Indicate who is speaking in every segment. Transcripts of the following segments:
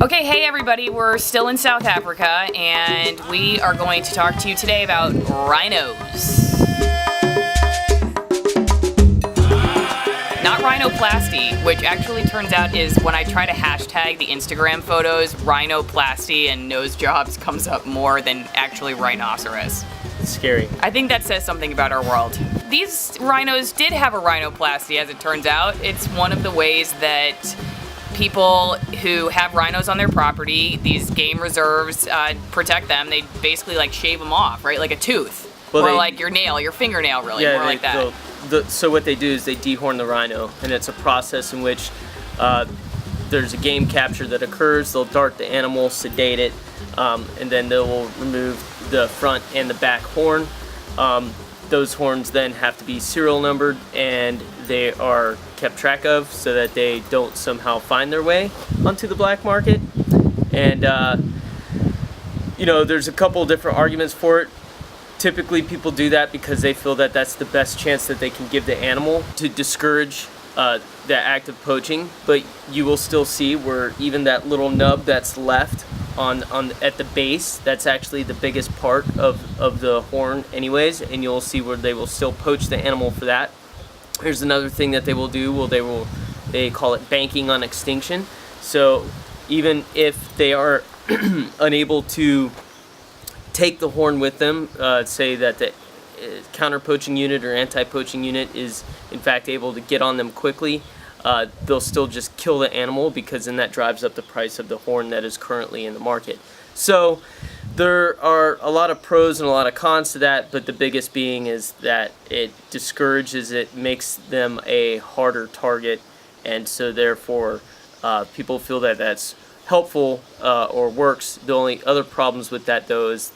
Speaker 1: Okay, hey everybody, we're still in South Africa and we are going to talk to you today about rhinos. Not rhinoplasty, which actually turns out is when I try to hashtag the Instagram photos, rhinoplasty and nose jobs comes up more than actually rhinoceros.
Speaker 2: It's scary.
Speaker 1: I think that says something about our world. These rhinos did have a rhinoplasty, as it turns out. It's one of the ways that people who have rhinos on their property, these game reserves, protect them. They basically like shave them off, right? Like a tooth. Well, or like your nail, your fingernail, really, more like that.
Speaker 2: So what they do is they dehorn the rhino, and it's a process in which there's a game capture that occurs. They'll dart the animal, sedate it, and then they will remove the front and the back horn. Those horns then have to be serial numbered, and they are kept track of so that they don't somehow find their way onto the black market. And you know, there's a couple different arguments for it. Typically people do that because they feel that that's the best chance that they can give the animal to discourage the act of poaching, but you will still see where even that little nub that's left on at the base, that's actually the biggest part of the horn anyways, and you'll see where they will still poach the animal for that. Here's another thing that they will do. Well, they call it banking on extinction. So even if they are unable to take the horn with them, say that the counter poaching unit or anti-poaching unit is in fact able to get on them quickly, they'll still just kill the animal, because then that drives up the price of the horn that is currently in the market. So there are a lot of pros and a lot of cons to that, but the biggest being is that it discourages, it makes them a harder target, and so therefore people feel that that's helpful or works. The only other problems with that though is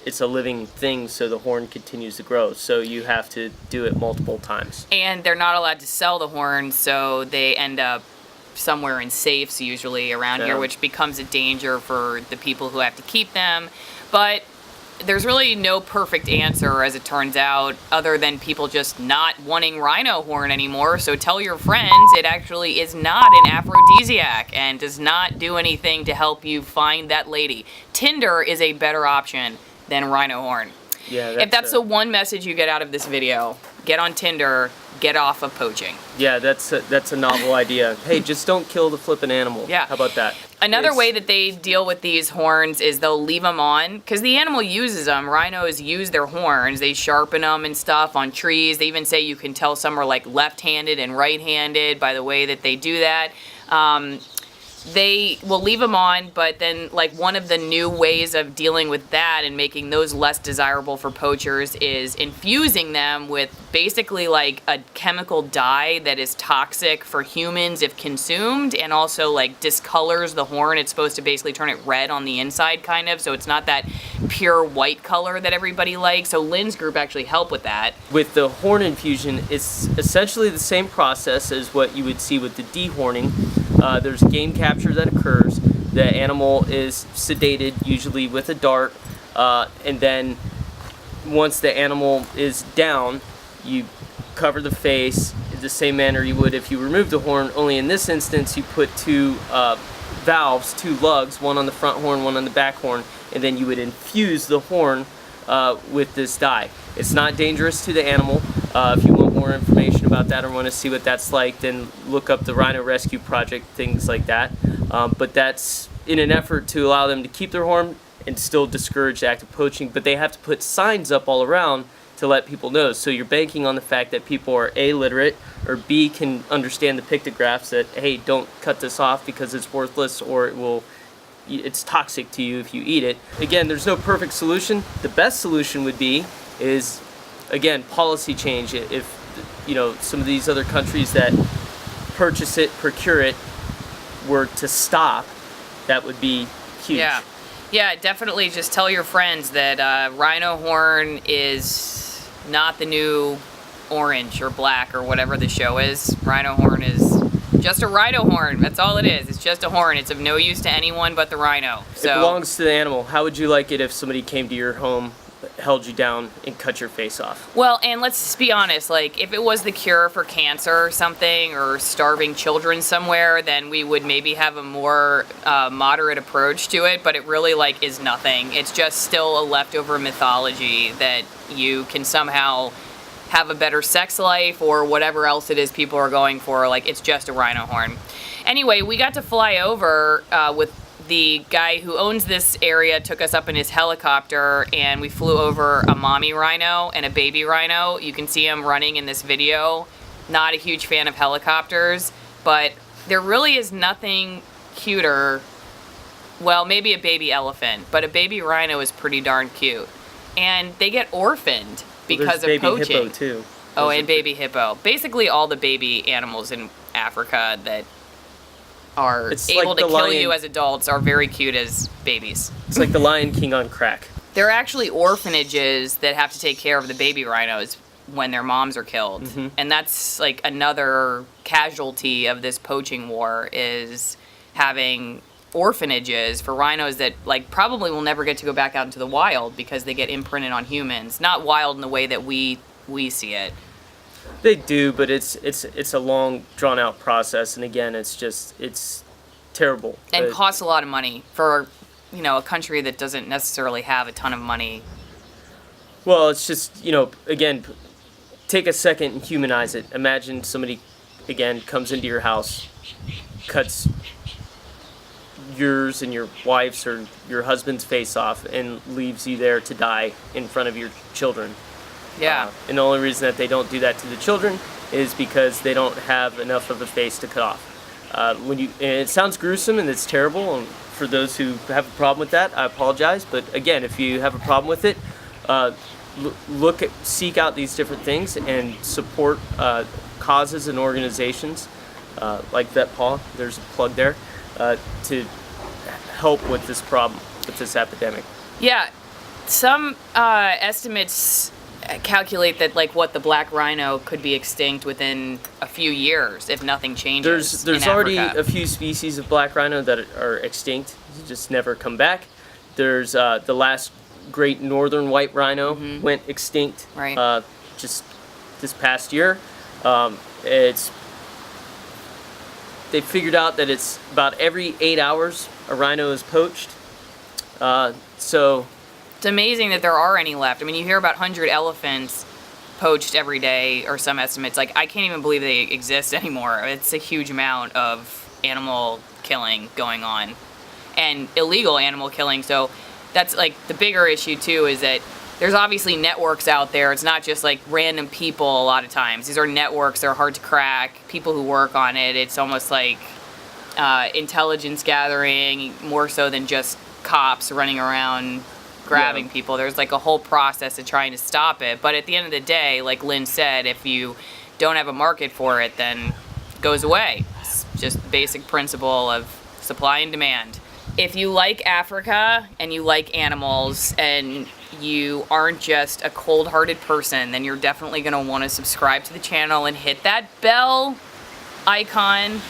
Speaker 2: it's a living thing, so the horn continues to grow, so you have to do it multiple times. And
Speaker 1: they're not allowed to sell the horn, so they end up somewhere in safes usually around here, which becomes a danger for the people who have to keep them. But there's really no perfect answer, as it turns out, other than people just not wanting rhino horn anymore. So tell your friends it actually is not an aphrodisiac and does not do anything to help you find that lady. Tinder is a better option than rhino horn.
Speaker 2: Yeah,
Speaker 1: if that's the one message you get out of this video, get on Tinder, get off of poaching.
Speaker 2: Yeah, that's a novel idea. Hey, just don't kill the flippin' animal.
Speaker 1: Yeah.
Speaker 2: How about that?
Speaker 1: Another way that they deal with these horns is they'll leave them on, because the animal uses them. Rhinos use their horns. They sharpen them and stuff on trees. They even say you can tell some are like left-handed and right-handed by the way that they do that. They will leave them on, but then like one of the new ways of dealing with that and making those less desirable for poachers is infusing them with basically like a chemical dye that is toxic for humans if consumed, and also like discolors the horn. It's supposed to basically turn it red on the inside, kind of, so it's not that pure white color that everybody likes. So Lynn's group actually helped with that.
Speaker 2: With the horn infusion, it's essentially the same process as what you would see with the dehorning. There's game capture that occurs. The animal is sedated, usually with a dart, and then once the animal is down, you cover the face in the same manner you would if you removed the horn, only in this instance you put two valves, two lugs, one on the front horn, one on the back horn, and then you would infuse the horn with this dye. It's not dangerous to the animal. If you want more information about that or want to see what that's like, then look up the Rhino Rescue Project, things like that. But that's in an effort to allow them to keep their horn and still discourage active poaching, but they have to put signs up all around to let people know. So you're banking on the fact that people are A, literate, or B, can understand the pictographs that, hey, don't cut this off because it's worthless or it's toxic to you if you eat it. Again, there's no perfect solution. The best solution would be is, again, policy change. If you know, some of these other countries that purchase it, procure it, were to stop, that would be huge.
Speaker 1: Yeah, definitely just tell your friends that rhino horn is not the new orange or black or whatever the show is. Rhino horn is just a rhino horn. That's all it is. It's just a horn. It's of no use to anyone but the rhino. So
Speaker 2: it belongs to the animal. How would you like it if somebody came to your home held you down and cut your face off.
Speaker 1: Well, and let's be honest, like, if it was the cure for cancer or something, or starving children somewhere, then we would maybe have a more moderate approach to it, but it really, like, is nothing. It's just still a leftover mythology that you can somehow have a better sex life or whatever else it is people are going for. Like, it's just a rhino horn. Anyway, we got to fly over with the guy who owns this area, took us up in his helicopter, and we flew over a mommy rhino and a baby rhino. You can see him running in this video. Not a huge fan of helicopters, but there really is nothing cuter. Well, maybe a baby elephant, but a baby rhino is pretty darn cute. And they get orphaned because of
Speaker 2: baby
Speaker 1: poaching.
Speaker 2: hippo too.
Speaker 1: Oh, and baby hippo. Basically all the baby animals in Africa that are able to kill you as adults are very cute as babies.
Speaker 2: It's like the Lion King on crack.
Speaker 1: There are actually orphanages that have to take care of the baby rhinos when their moms are killed.
Speaker 2: Mm-hmm.
Speaker 1: And that's like another casualty of this poaching war, is having orphanages for rhinos that like probably will never get to go back out into the wild because they get imprinted on humans. Not wild in the way that we see it.
Speaker 2: They do, but it's a long, drawn-out process, and again, it's terrible.
Speaker 1: And costs a lot of money for, you know, a country that doesn't necessarily have a ton of money.
Speaker 2: Well, it's just, you know, again, take a second and humanize it. Imagine somebody, again, comes into your house, cuts yours and your wife's or your husband's face off, and leaves you there to die in front of your children.
Speaker 1: Yeah.
Speaker 2: And the only reason that they don't do that to the children is because they don't have enough of a face to cut off. And it sounds gruesome and it's terrible, and for those who have a problem with that, I apologize. But again, if you have a problem with it, seek out these different things and support causes and organizations like Vet Paw. There's a plug there to help with this problem, with this epidemic.
Speaker 1: Yeah. Some estimates calculate that like what the black rhino could be extinct within a few years if nothing changes.
Speaker 2: There's already a few species of black rhino that are extinct, just never come back. There's the last great northern white rhino went extinct just this past year. They figured out that it's about every 8 hours a rhino is poached. So
Speaker 1: it's amazing that there are any left. I mean, you hear about 100 elephants poached every day, or some estimates. Like, I can't even believe they exist anymore. It's a huge amount of animal killing going on, and illegal animal killing. So that's like the bigger issue too, is that there's obviously networks out there. It's not just like random people a lot of times. These are networks. They're hard to crack. People who work on it, it's almost like intelligence gathering, more so than just cops running around grabbing people. There's like a whole process of trying to stop it. But at the end of the day, like Lynn said, if you don't have a market for it, then it goes away. It's just basic principle of supply and demand. If you like Africa and you like animals and you aren't just a cold-hearted person, then you're definitely going to want to subscribe to the channel and hit that bell icon